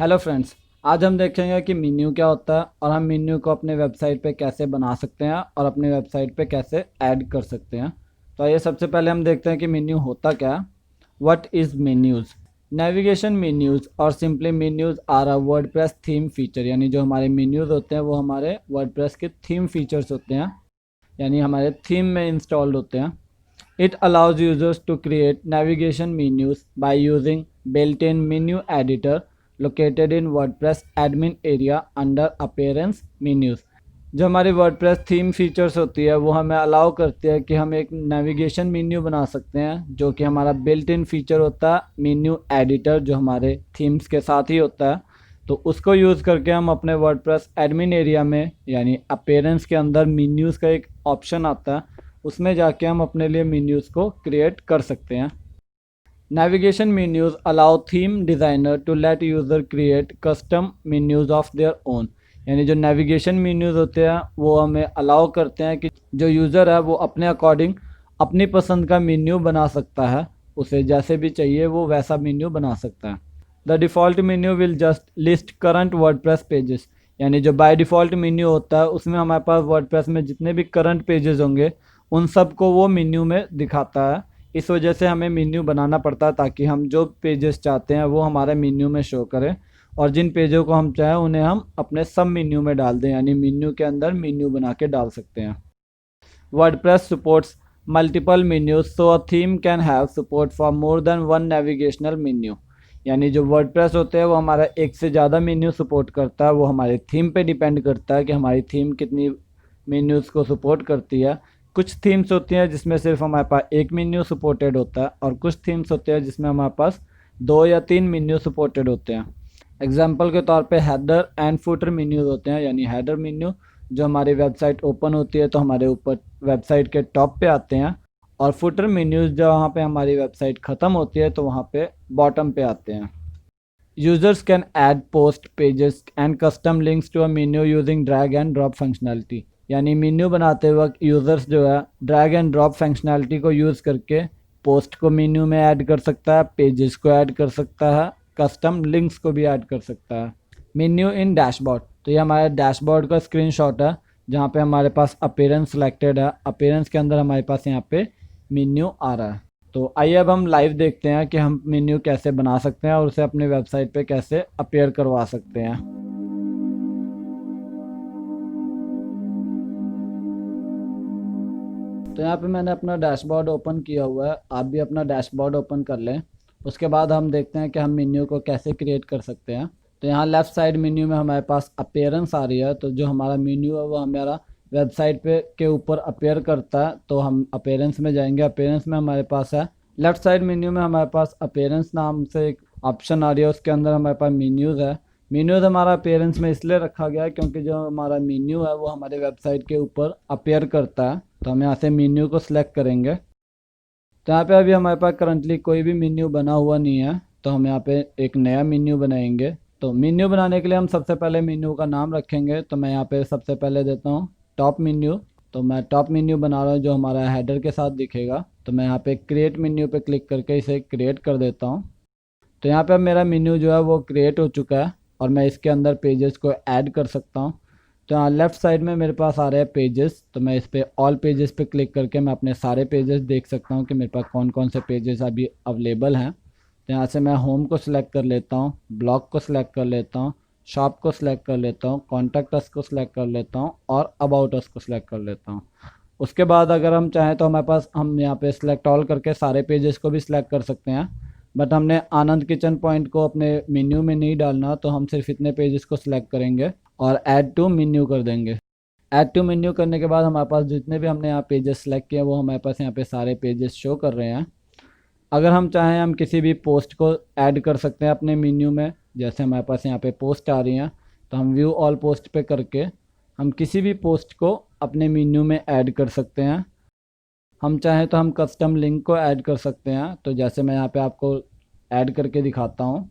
Hello friends. आज हम देखेंगे कि मेन्यू क्या होता है और हम मेन्यू को अपने वेबसाइट पे कैसे बना सकते हैं और अपने वेबसाइट पे कैसे ऐड कर सकते हैं। तो ये सबसे पहले हम देखते हैं कि मेन्यू होता क्या है। What is menus? Navigation menus और simply menus are a WordPress theme feature, यानी जो हमारे मेन्यूज़ होते हैं वो हमारे वर्डप्रेस के थीम फीचर्स होते हैं, यानी हमारे थीम में इंस्टॉल्ड होते हैं। It allows users to create navigation menus by using built-in menu editor located in WordPress admin area under Appearance Menus। जो हमारी वर्डप्रेस थीम फीचर्स होती है वो हमें अलाउ करती है कि हम एक नेविगेशन मेन्यू बना सकते हैं, जो कि हमारा बिल्ट इन फीचर होता है मेन्यू एडिटर, जो हमारे थीम्स के साथ ही होता है। तो उसको यूज़ करके हम अपने वर्डप्रेस एडमिन एरिया में यानी अपीयरेंस के अंदर मेन्यूज़ का एक ऑप्शन आता है, उसमें जाके हम अपने लिए मेन्यूज़ को क्रिएट कर सकते हैं। Navigation menus allow theme designer to let user create custom menus of their own, यानी जो नेविगेशन मेन्यूज़ होते हैं वो हमें अलाउ करते हैं कि जो यूज़र है वो अपने अकॉर्डिंग अपनी पसंद का मेन्यू बना सकता है, उसे जैसे भी चाहिए वो वैसा मेन्यू बना सकता है। The default menu will just list current WordPress pages, यानी जो बाय डिफ़ॉल्ट मेन्यू होता है उसमें हमारे पास वर्डप्रेस में जितने भी करंट पेजेस होंगे उन सब को वो मेन्यू में दिखाता है। इस वजह से हमें मेन्यू बनाना पड़ता है ताकि हम जो पेजेस चाहते हैं वो हमारे मेन्यू में शो करें, और जिन पेजों को हम चाहें उन्हें हम अपने सब मेन्यू में डाल दें, यानी मेन्यू के अंदर मेन्यू बना के डाल सकते हैं। WordPress supports multiple menus, so a theme can have support for more than one navigational menu, यानी जो वर्डप्रेस होते हैं वो हमारा एक से ज़्यादा मेन्यू सपोर्ट करता है। वो हमारे थीम पे डिपेंड करता है कि हमारी थीम कितनी मेन्यूज़ को सपोर्ट करती है। कुछ थीम्स होती हैं जिसमें सिर्फ हमारे पास एक मेन्यू सपोर्टेड होता है, और कुछ थीम्स होते हैं जिसमें हमारे पास 2 या 3 मेन्यू सपोर्टेड होते हैं। एग्जाम्पल के तौर पे हेडर एंड फुटर मेन्यूज होते हैं, यानी हेडर मेन्यू जो हमारी वेबसाइट ओपन होती है तो हमारे ऊपर वेबसाइट के टॉप पे आते हैं, और फुटर मेन्यूज जो वहाँ पे हमारी वेबसाइट ख़त्म होती है तो वहाँ पे बॉटम पे आते हैं। Users can add post pages and custom links to a menu using drag and drop functionality, यानी मेन्यू बनाते वक्त यूज़र्स जो है ड्रैग एंड ड्रॉप फंक्शनैलिटी को यूज़ करके पोस्ट को मेन्यू में ऐड कर सकता है, पेजेस को ऐड कर सकता है, कस्टम लिंक्स को भी ऐड कर सकता है। मेन्यू इन डैशबोर्ड, तो ये हमारे डैशबोर्ड का स्क्रीनशॉट है जहाँ पे हमारे पास अपीयरेंस सिलेक्टेड है। अपीयरेंस के अंदर हमारे पास यहाँ पे मेन्यू आ रहा है। तो आइए अब हम लाइव देखते हैं कि हम मेन्यू कैसे बना सकते हैं और उसे अपने वेबसाइट पे कैसे अपीयर करवा सकते हैं। तो यहाँ पे मैंने अपना डैशबोर्ड ओपन किया हुआ है, आप भी अपना डैशबोर्ड ओपन कर लें। उसके बाद हम देखते हैं कि हम मेन्यू को कैसे क्रिएट कर सकते हैं। तो यहाँ लेफ़्ट साइड मेन्यू में हमारे पास अपीयरेंस आ रही है, तो जो हमारा मेन्यू है वो हमारा वेबसाइट पे के ऊपर अपीयर करता है। तो हम अपीयरेंस में जाएंगे, अपीयरेंस में हमारे पास है लेफ़्ट साइड मेन्यू में हमारे पास अपीयरेंस नाम से एक ऑप्शन आ रही है, उसके अंदर हमारे पास मेन्यूज़ है। मेन्यूज़ हमारा अपीयरेंस में इसलिए रखा गया है क्योंकि जो हमारा मेन्यू है वो हमारे वेबसाइट के ऊपर अपीयर करता है। तो हम यहाँ से मेन्यू को सिलेक्ट करेंगे। तो यहाँ पे अभी हमारे पास करंटली कोई भी मेन्यू बना हुआ नहीं है, तो हम यहाँ पे एक नया मेन्यू बनाएंगे। तो मेन्यू बनाने के लिए हम सबसे पहले मेन्यू का नाम रखेंगे। तो मैं यहाँ पे सबसे पहले देता हूँ टॉप मेन्यू। तो मैं टॉप मेन्यू बना रहा हूँ जो हमारा हेडर के साथ दिखेगा। तो मैं यहाँ पे क्रिएट मेन्यू पे क्लिक करके इसे क्रिएट कर देता हूँ। तो यहाँ पे मेरा मेन्यू जो है वो क्रिएट हो चुका है, और मैं इसके अंदर पेजेस को ऐड कर सकता हूँ। तो यहाँ लेफ़्ट साइड में मेरे पास आ रहे हैं पेजेस, तो मैं इस पर ऑल पेजेस पे क्लिक करके मैं अपने सारे पेजेस देख सकता हूँ कि मेरे पास कौन कौन से पेजेस अभी अवेलेबल हैं। तो यहाँ से मैं होम को सिलेक्ट कर लेता हूँ, ब्लॉग को सिलेक्ट कर लेता हूँ, शॉप को सिलेक्ट कर लेता हूँ, कॉन्टैक्ट अस को सिलेक्ट कर लेता हूँ, और अबाउट अस को सिलेक्ट कर लेता हूँ। उसके बाद अगर हम चाहें तो हमारे पास हम यहाँ पे सिलेक्ट ऑल करके सारे पेजेस को भी सिलेक्ट कर सकते हैं, बट हमने आनंद किचन पॉइंट को अपने मेन्यू में नहीं डालना, तो हम सिर्फ इतने पेजेस को सिलेक्ट करेंगे और ऐड टू मेन्यू कर देंगे। ऐड टू मेन्यू करने के बाद हमारे पास जितने भी हमने यहाँ पेजेस सेलेक्ट किए वो हमारे पास यहाँ पे सारे पेजेस शो कर रहे हैं। अगर हम चाहें हम किसी भी पोस्ट को ऐड कर सकते हैं अपने मेन्यू में, जैसे हमारे पास यहाँ पे पोस्ट आ रही हैं, तो हम व्यू ऑल पोस्ट पे करके हम किसी भी पोस्ट को अपने मेन्यू में ऐड कर सकते हैं। हम चाहें तो हम कस्टम लिंक को ऐड कर सकते हैं। तो जैसे मैं यहाँ पे आपको ऐड करके दिखाता हूँ,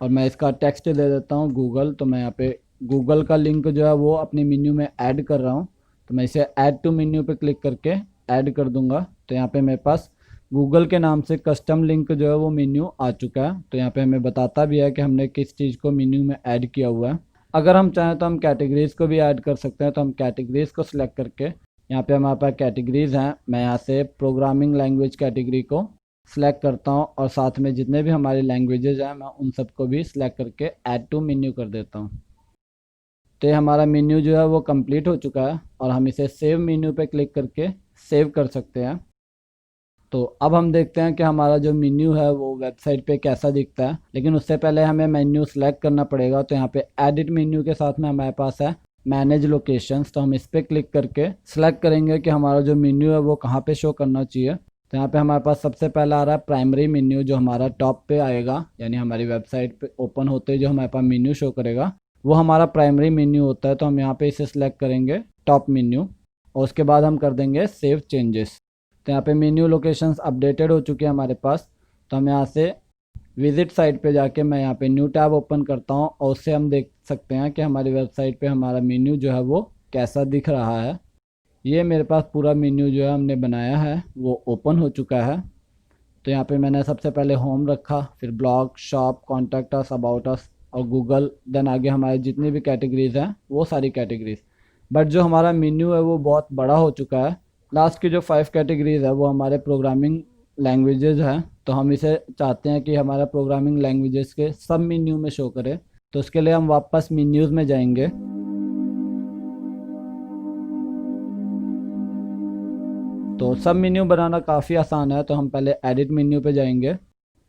और मैं इसका टेक्स्ट दे देता हूँ गूगल। तो मैं यहाँ पे गूगल का लिंक जो है वो अपने मेन्यू में ऐड कर रहा हूँ। तो मैं इसे ऐड टू मेन्यू पे क्लिक करके ऐड कर दूंगा। तो यहाँ पे मेरे पास गूगल के नाम से कस्टम लिंक जो है वो मेन्यू आ चुका है। तो यहाँ पे हमें बताता भी है कि हमने किस चीज़ को मेन्यू में ऐड किया हुआ है। अगर हम चाहें तो हम कैटेगरीज़ को भी ऐड कर सकते हैं। तो हम कैटेगरीज़ को सिलेक्ट करके यहाँ पे हमारे पास कैटेगरीज़ हैं, मैं यहाँ से प्रोग्रामिंग लैंग्वेज कैटेगरी को सिलेक्ट करता हूँ और साथ में जितने भी हमारी लैंग्वेजेज हैं मैं उन सबको भी सिलेक्ट करके ऐड टू मेन्यू कर देता हूँ। तो ये हमारा मेन्यू जो है वो कंप्लीट हो चुका है और हम इसे सेव मेन्यू पे क्लिक करके सेव कर सकते हैं। तो अब हम देखते हैं कि हमारा जो मेन्यू है वो वेबसाइट पे कैसा दिखता है, लेकिन उससे पहले हमें मेन्यू सेलेक्ट करना पड़ेगा। तो यहाँ पे एडिट मेन्यू के साथ में हमारे पास है मैनेज लोकेशंस। तो हम इस पर क्लिक करके सिलेक्ट करेंगे कि हमारा जो मेन्यू है वो कहाँ पे शो करना चाहिए। तो यहाँ पे हमारे पास सबसे पहला आ रहा है प्राइमरी मेन्यू, जो हमारा टॉप पे आएगा, यानी हमारी वेबसाइट पे ओपन होते ही जो हमारे पास मेन्यू शो करेगा वो हमारा प्राइमरी मेन्यू होता है। तो हम यहाँ पे इसे सिलेक्ट करेंगे टॉप मेन्यू और उसके बाद हम कर देंगे सेव चेंजेस। तो यहाँ पे मेन्यू लोकेशंस अपडेटेड हो चुके हैं हमारे पास। तो हम यहाँ से विजिट साइट पे जाके मैं यहाँ पे न्यू टैब ओपन करता हूँ और उससे हम देख सकते हैं कि हमारी वेबसाइट पे हमारा मेन्यू जो है वो कैसा दिख रहा है। ये मेरे पास पूरा मेन्यू जो है हमने बनाया है वो ओपन हो चुका है। तो यहाँ पे मैंने सबसे पहले होम रखा, फिर blog, shop, contact us, about us और गूगल, देन आगे हमारे जितनी भी कैटेगरीज हैं वो सारी कैटेगरीज। बट जो हमारा मेन्यू है वो बहुत बड़ा हो चुका है। लास्ट की जो 5 कैटेगरीज है वो हमारे प्रोग्रामिंग लैंग्वेजेस हैं। तो हम इसे चाहते हैं कि हमारा प्रोग्रामिंग लैंग्वेजेस के सब मेन्यू में शो करे। तो उसके लिए हम वापस मेन्यूज़ में जाएंगे। तो सब मेन्यू बनाना काफ़ी आसान है। तो हम पहले एडिट मेन्यू पे जाएंगे।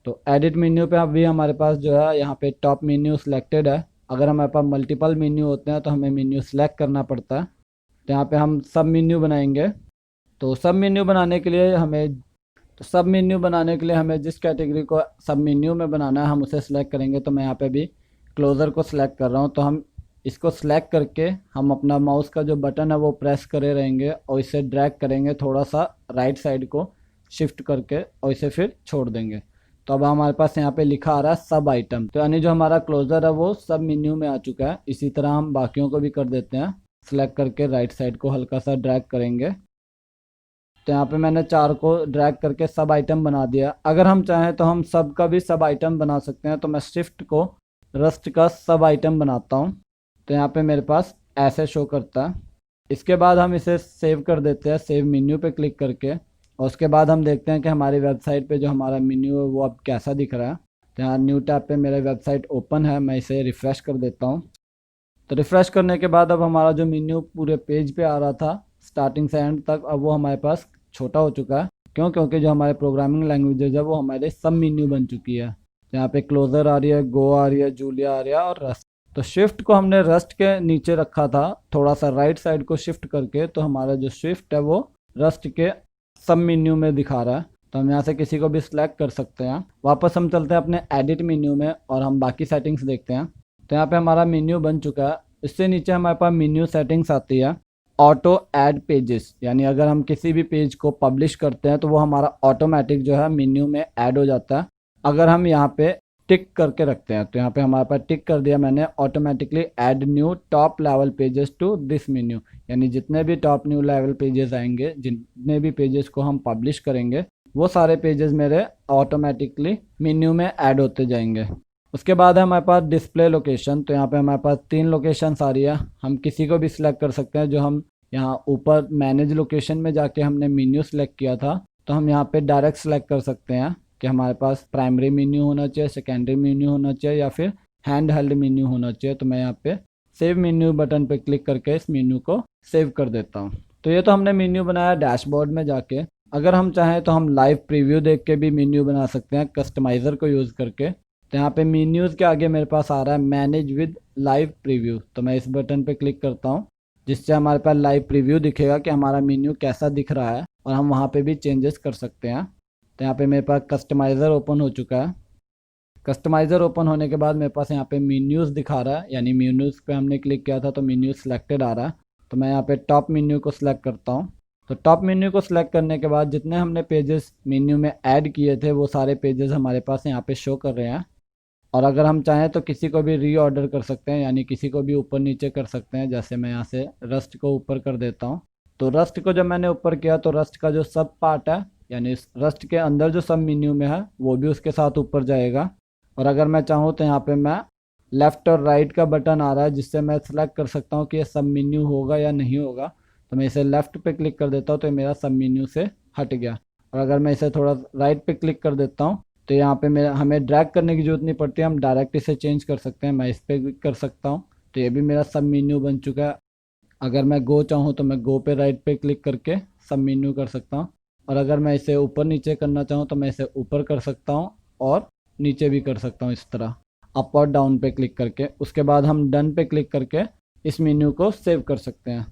तो एडिट मेन्यू पे अभी हमारे पास जो है यहाँ पे टॉप मेन्यू सिलेक्टेड है। अगर हमारे पास मल्टीपल मेन्यू होते हैं तो हमें मेन्यू सेलेक्ट करना पड़ता है। तो यहाँ पे हम सब मेन्यू बनाएंगे। तो सब मेन्यू बनाने के लिए हमें जिस कैटेगरी को सब मेन्यू में बनाना है हम उसे सिलेक्ट करेंगे। तो मैं यहाँ पे भी क्लोज़र को सिलेक्ट कर रहा हूँ। तो हम इसको सिलेक्ट करके हम अपना माउस का जो बटन है वो प्रेस करे रहेंगे और इसे ड्रैग करेंगे थोड़ा सा राइट साइड को शिफ्ट करके और इसे फिर छोड़ देंगे। तो अब हमारे पास यहाँ पे लिखा आ रहा है सब आइटम। तो यानी जो हमारा क्लोज़र है वो सब मेन्यू में आ चुका है। इसी तरह हम बाकियों को भी कर देते हैं। सिलेक्ट करके राइट साइड को हल्का सा ड्रैग करेंगे। तो यहाँ पे मैंने 4 को ड्रैग करके सब आइटम बना दिया। अगर हम चाहें तो हम सब का भी सब आइटम बना सकते हैं। तो मैं शिफ्ट को रस्ट का सब आइटम बनाता हूँ। तो यहाँ पे मेरे पास ऐसे शो करता है। इसके बाद हम इसे सेव कर देते हैं सेव मेन्यू पे क्लिक करके और उसके बाद हम देखते हैं कि हमारी वेबसाइट पे जो हमारा मेन्यू है वो अब कैसा दिख रहा है। तो यहाँ न्यू टैब पे मेरा वेबसाइट ओपन है, मैं इसे रिफ़्रेश कर देता हूँ। तो रिफ़्रेश करने के बाद अब हमारा जो मेन्यू पूरे पेज पे आ रहा था स्टार्टिंग से एंड तक, अब वो हमारे पास छोटा हो चुका है। क्योंकि जो हमारे प्रोग्रामिंग लैंग्वेजेज है वो हमारे सब मेन्यू बन चुकी है। यहाँ पे क्लोज़र आ रही है, गो आ रही है, जूलिया आ रही है और रस्ट। तो शिफ्ट को हमने रस्ट के नीचे रखा था, थोड़ा सा राइट साइड को शिफ्ट करके। तो हमारा जो शिफ्ट है वो रस्ट के सब मेन्यू में दिखा रहा है। तो हम यहाँ से किसी को भी सिलेक्ट कर सकते हैं। वापस हम चलते हैं अपने एडिट मेन्यू में और हम बाकी सेटिंग्स देखते हैं। तो यहाँ पे हमारा मेन्यू बन चुका है। इससे नीचे हमारे पास मेन्यू सेटिंग्स आती है ऑटो ऐड पेजेस, यानी अगर हम किसी भी पेज को पब्लिश करते हैं तो वो हमारा ऑटोमेटिक जो है मेन्यू में ऐड हो जाता है अगर हम यहाँ पे टिक करके रखते हैं। तो यहाँ पे हमारे पास टिक कर दिया मैंने, automatically add new top level pages to this menu, यानी जितने भी टॉप न्यू लेवल पेजेस आएंगे, जितने भी पेजेस को हम पब्लिश करेंगे वो सारे पेजेस मेरे ऑटोमेटिकली मेन्यू में ऐड होते जाएंगे। उसके बाद है हमारे पास डिस्प्ले लोकेशन। तो यहाँ पे हमारे पास 3 लोकेशंस आ रही है। हम किसी को भी सिलेक्ट कर सकते हैं। जो हम यहाँ ऊपर मैनेज लोकेशन में जाके हमने मेन्यू सेलेक्ट किया था, तो हम यहाँ पे डायरेक्ट सेलेक्ट कर सकते हैं कि हमारे पास प्राइमरी मेन्यू होना चाहिए, सेकेंडरी मेन्यू होना चाहिए या फिर हैंड हेल्ड मेन्यू होना चाहिए। तो मैं यहाँ पे सेव मेन्यू बटन पे क्लिक करके इस मेन्यू को सेव कर देता हूँ। तो ये तो हमने मेन्यू बनाया डैशबोर्ड में जाके। अगर हम चाहें तो हम लाइव प्रीव्यू देख के भी मेन्यू बना सकते हैं कस्टमाइज़र को यूज़ करके। तो यहाँ पे मेन्यूज़ के आगे मेरे पास आ रहा है मैनेज विद लाइव प्रीव्यू। तो मैं इस बटन पे क्लिक करता हूँ जिससे हमारे पास लाइव प्रीव्यू दिखेगा कि हमारा मेन्यू कैसा दिख रहा है और हम वहाँ पे भी चेंजेस कर सकते हैं। तो यहाँ पे मेरे पास कस्टमाइज़र ओपन हो चुका है। कस्टमाइज़र ओपन होने के बाद मेरे पास यहाँ पे मेन्यूज़ दिखा रहा है, यानी मेन्यूज़ पे हमने क्लिक किया था तो मेन्यू सिलेक्टेड आ रहा है। तो मैं यहाँ पे टॉप मेन्यू को सिलेक्ट करता हूँ। तो टॉप मेन्यू को सिलेक्ट करने के बाद जितने हमने पेजेस मेन्यू में ऐड किए थे वो सारे पेजेस हमारे पास यहाँ पे शो कर रहे हैं। और अगर हम चाहें तो किसी को भी रीऑर्डर कर सकते हैं, यानी किसी को भी ऊपर नीचे कर सकते हैं। जैसे मैं यहाँ से रस्ट को ऊपर कर देता हूँ। तो रस्ट को जब मैंने ऊपर किया तो रस्ट का जो सब पार्ट है यानी रस्ट के अंदर जो सब मेन्यू में है वो भी उसके साथ ऊपर जाएगा। और अगर मैं चाहूँ तो यहाँ पे मैं लेफ़्ट और राइट का बटन आ रहा है जिससे मैं सेलेक्ट कर सकता हूँ कि ये सब मेन्यू होगा या नहीं होगा। तो मैं इसे लेफ़्ट पे क्लिक कर देता हूँ तो ये मेरा सब मेन्यू से हट गया। और अगर मैं इसे थोड़ा राइट पे क्लिक कर देता हूँ तो यहाँ पे मेरा हमें ड्रैग करने की ज़रूरत नहीं पड़ती, हम डायरेक्ट इसे चेंज कर सकते हैं। मैं इस पर क्लिक कर सकता हूँ तो ये भी मेरा सब मेन्यू बन चुका है। अगर मैं गो चाहूँ तो मैं गो पे राइट पे क्लिक करके सब मेन्यू कर सकता हूँ। और अगर मैं इसे ऊपर नीचे करना चाहूँ तो मैं इसे ऊपर कर सकता हूँ और नीचे भी कर सकता हूँ, इस तरह अप और डाउन पे क्लिक करके। उसके बाद हम डन पे क्लिक करके इस मेन्यू को सेव कर सकते हैं।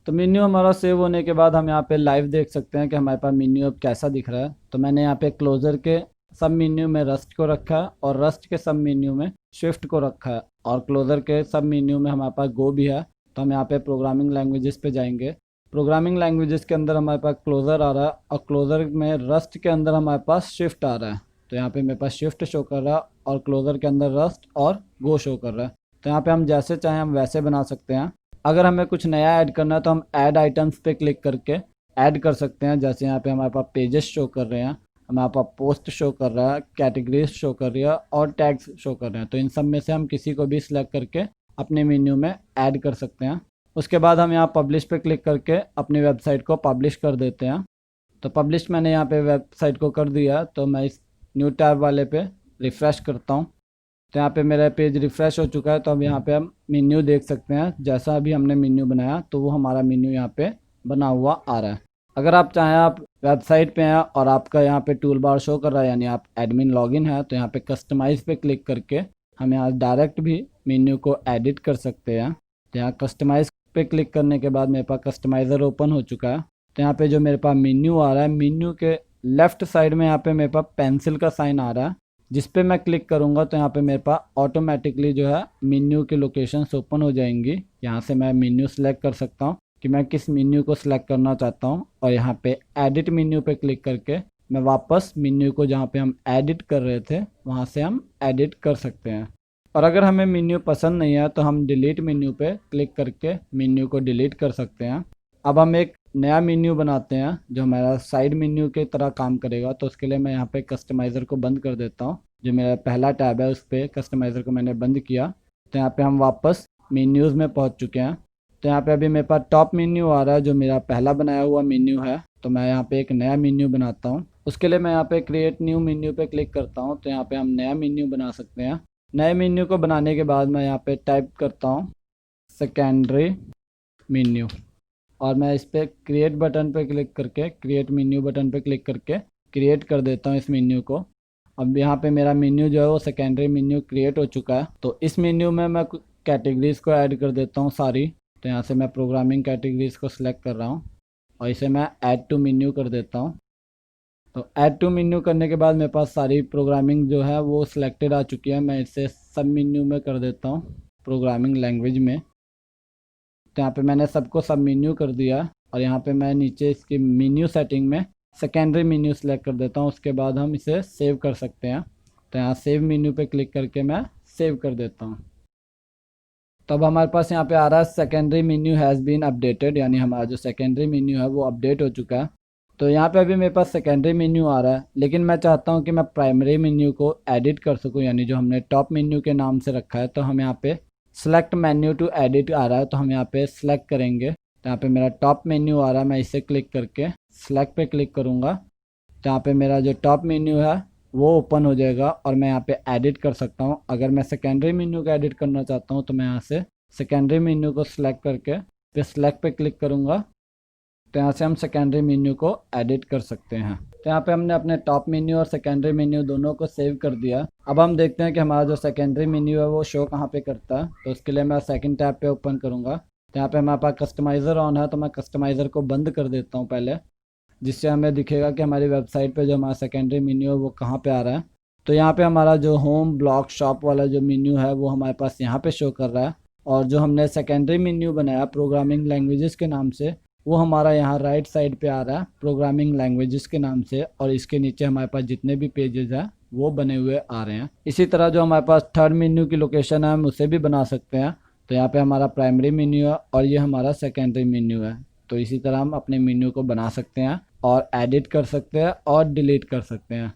तो मेन्यू हमारा सेव होने के बाद हम यहाँ पे लाइव देख सकते हैं कि हमारे पास मेन्यू अब कैसा दिख रहा है। तो मैंने यहाँ पे क्लोजर के सब मेन्यू में रस्ट को रखा है और रस्ट के सब मेन्यू में स्विफ्ट को रखा है और क्लोजर के सब मेन्यू में हमारे पास गो भी है। तो हम यहाँ पे प्रोग्रामिंग लैंग्वेजेस पे जाएंगे। प्रोग्रामिंग लैंग्वेजेस के अंदर हमारे पास क्लोजर आ रहा है और क्लोजर में रस्ट के अंदर हमारे पास शिफ्ट आ रहा है। तो यहाँ पे मेरे पास शिफ्ट शो कर रहा है और क्लोजर के अंदर रस्ट और गो शो कर रहा है। तो यहाँ पे हम जैसे चाहें हम वैसे बना सकते हैं। अगर हमें कुछ नया ऐड करना है तो हम ऐड आइटम्स पे क्लिक करके ऐड कर सकते हैं। जैसे यहाँ पे हमारे पास पेजेस शो कर रहे हैं, हमारे पास पोस्ट शो कर रहा है, कैटेगरीज शो कर रही है और टैग्स शो कर रहे हैं। तो इन सब में से हम किसी को भी सिलेक्ट करके अपने मेन्यू में ऐड कर सकते हैं। उसके बाद हम यहाँ पब्लिश पे क्लिक करके अपनी वेबसाइट को पब्लिश कर देते हैं। तो पब्लिश मैंने यहाँ पे वेबसाइट को कर दिया। तो मैं इस न्यू टैब वाले पे रिफ़्रेश करता हूँ तो यहाँ पे मेरा पेज रिफ़्रेश हो चुका है। तो अब यहाँ पे हम मेन्यू देख सकते हैं, जैसा अभी हमने मेन्यू बनाया तो वो हमारा मेन्यू यहाँ पे बना हुआ आ रहा है। अगर आप चाहें आप वेबसाइट पे हैं और आपका यहाँ पे टूल बार शो कर रहा है यानी आप एडमिन लॉगिन है तो यहाँ पे कस्टमाइज़ पे क्लिक करके हम यहाँ डायरेक्ट भी मेन्यू को एडिट कर सकते हैं। तो यहाँ कस्टमाइज़ पे क्लिक करने के बाद मेरे पास कस्टमाइज़र ओपन हो चुका है। तो यहाँ पे जो मेरे पास मेन्यू आ रहा है, मेन्यू के लेफ़्ट साइड में यहाँ पे मेरे पास पेंसिल का साइन आ रहा है, जिस पे मैं क्लिक करूँगा तो यहाँ पे मेरे पास ऑटोमेटिकली जो है मेन्यू की लोकेशंस ओपन हो जाएंगी। यहाँ से मैं मेन्यू सेलेक्ट कर सकता हूँ कि मैं किस मेन्यू को सिलेक्ट करना चाहता हूँ और यहाँ पे एडिट मेन्यू पे क्लिक करके मैं वापस मेन्यू को जहाँ पे हम एडिट कर रहे थे वहाँ से हम एडिट कर सकते हैं। और अगर हमें मेन्यू पसंद नहीं है तो हम डिलीट मेन्यू पे क्लिक करके मेन्यू को डिलीट कर सकते हैं। अब हम एक नया मेन्यू बनाते हैं जो हमारा साइड मेन्यू की तरह काम करेगा। तो उसके लिए मैं यहाँ पे कस्टमाइज़र को बंद कर देता हूँ। जो मेरा पहला टैब है उस पर कस्टमाइज़र को मैंने बंद किया। तो यहाँ पे हम वापस मेन्यूज़ में पहुँच चुके हैं। तो यहाँ पे अभी मेरे पास टॉप मेन्यू आ रहा है जो मेरा पहला बनाया हुआ मेन्यू है। तो मैं यहाँ पे एक नया मेन्यू बनाता हूँ। उसके लिए मैं यहाँ पे क्रिएट न्यू मेन्यू पे क्लिक करता हूँ। तो यहाँ पे हम नया मेन्यू बना सकते हैं। नए मेन्यू को बनाने के बाद मैं यहाँ पे टाइप करता हूँ सेकेंडरी मेन्यू और मैं इस पर क्रिएट बटन पे क्लिक करके क्रिएट मेन्यू बटन पे क्लिक करके क्रिएट कर देता हूँ इस मेन्यू को। अब यहाँ पे मेरा मेन्यू जो है वो सेकेंडरी मेन्यू क्रिएट हो चुका है। तो इस मेन्यू में मैं कैटेगरीज़ को ऐड कर देता हूँ सारी। तो यहाँ से मैं प्रोग्रामिंग कैटेगरीज़ को सिलेक्ट कर रहा हूँ और इसे मैं ऐड टू मेन्यू कर देता हूँ। तो ऐड टू मेन्यू करने के बाद मेरे पास सारी प्रोग्रामिंग जो है वो सिलेक्टेड आ चुकी है। मैं इसे सब मेन्यू में कर देता हूँ प्रोग्रामिंग लैंग्वेज में। तो यहाँ पे मैंने सबको सब मेन्यू कर दिया और यहाँ पे मैं नीचे इसकी मेन्यू सेटिंग में सेकेंडरी मेन्यू सेलेक्ट कर देता हूँ। उसके बाद हम इसे सेव कर सकते हैं। तो यहाँ सेव मेन्यू पे क्लिक करके मैं सेव कर देता हूँ। तब हमारे पास यहाँ पे आ रहा है secondary menu has been updated, यानी हमारा जो सेकेंडरी मेन्यू है वो अपडेट हो चुका है। तो यहाँ पे अभी मेरे पास सेकेंडरी मेन्यू आ रहा है, लेकिन मैं चाहता हूँ कि मैं प्राइमरी मेन्यू को एडिट कर सकूँ, यानी जो हमने टॉप मेन्यू के नाम से रखा है। तो हम यहाँ पे सेलेक्ट मेन्यू टू एडिट आ रहा है, तो हम यहाँ पे सेलेक्ट करेंगे। तो यहाँ पे मेरा टॉप मेन्यू आ रहा है, मैं इसे क्लिक करके सेलेक्ट पे क्लिक करूँगा। तो यहाँ पे मेरा जो टॉप मेन्यू है वो ओपन हो जाएगा और मैं यहाँ पे एडिट कर सकता हूँ। अगर मैं सेकेंडरी मेन्यू को एडिट करना चाहता हूँ तो मैं यहाँ से सेकेंडरी मेन्यू को सिलेक्ट करके फिर सेलेक्ट पे क्लिक करूँगा। तो यहाँ से हम सेकेंडरी मेन्यू को एडिट कर सकते हैं। तो यहाँ पे हमने अपने टॉप मेन्यू और सेकेंडरी मेन्यू दोनों को सेव कर दिया। अब हम देखते हैं कि हमारा जो सेकेंडरी मेन्यू है वो शो कहाँ पे करता है। तो उसके लिए मैं सेकंड टैब पे ओपन करूँगा। तो यहाँ पे हमारे पास कस्टमाइज़र ऑन है, तो मैं कस्टमाइज़र को बंद कर देता हूँ पहले, जिससे हमें दिखेगा कि हमारी वेबसाइट पे जो हमारा सेकेंडरी मेन्यू है वो कहाँ पे आ रहा है। तो यहाँ पे हमारा जो होम ब्लॉग शॉप वाला जो मेन्यू है वो हमारे पास यहाँ पे शो कर रहा है, और जो हमने सेकेंडरी मेन्यू बनाया प्रोग्रामिंग लैंग्वेजेस के नाम से वो हमारा यहाँ राइट साइड पे आ रहा है प्रोग्रामिंग लैंग्वेजेस के नाम से, और इसके नीचे हमारे पास जितने भी पेजेस हैं वो बने हुए आ रहे हैं। इसी तरह जो हमारे पास थर्ड मेन्यू की लोकेशन है हम उसे भी बना सकते हैं। तो यहाँ पे हमारा प्राइमरी मेन्यू है और ये हमारा सेकेंडरी मेन्यू है। तो इसी तरह हम अपने मेन्यू को बना सकते हैं और एडिट कर सकते हैं और डिलीट कर सकते हैं।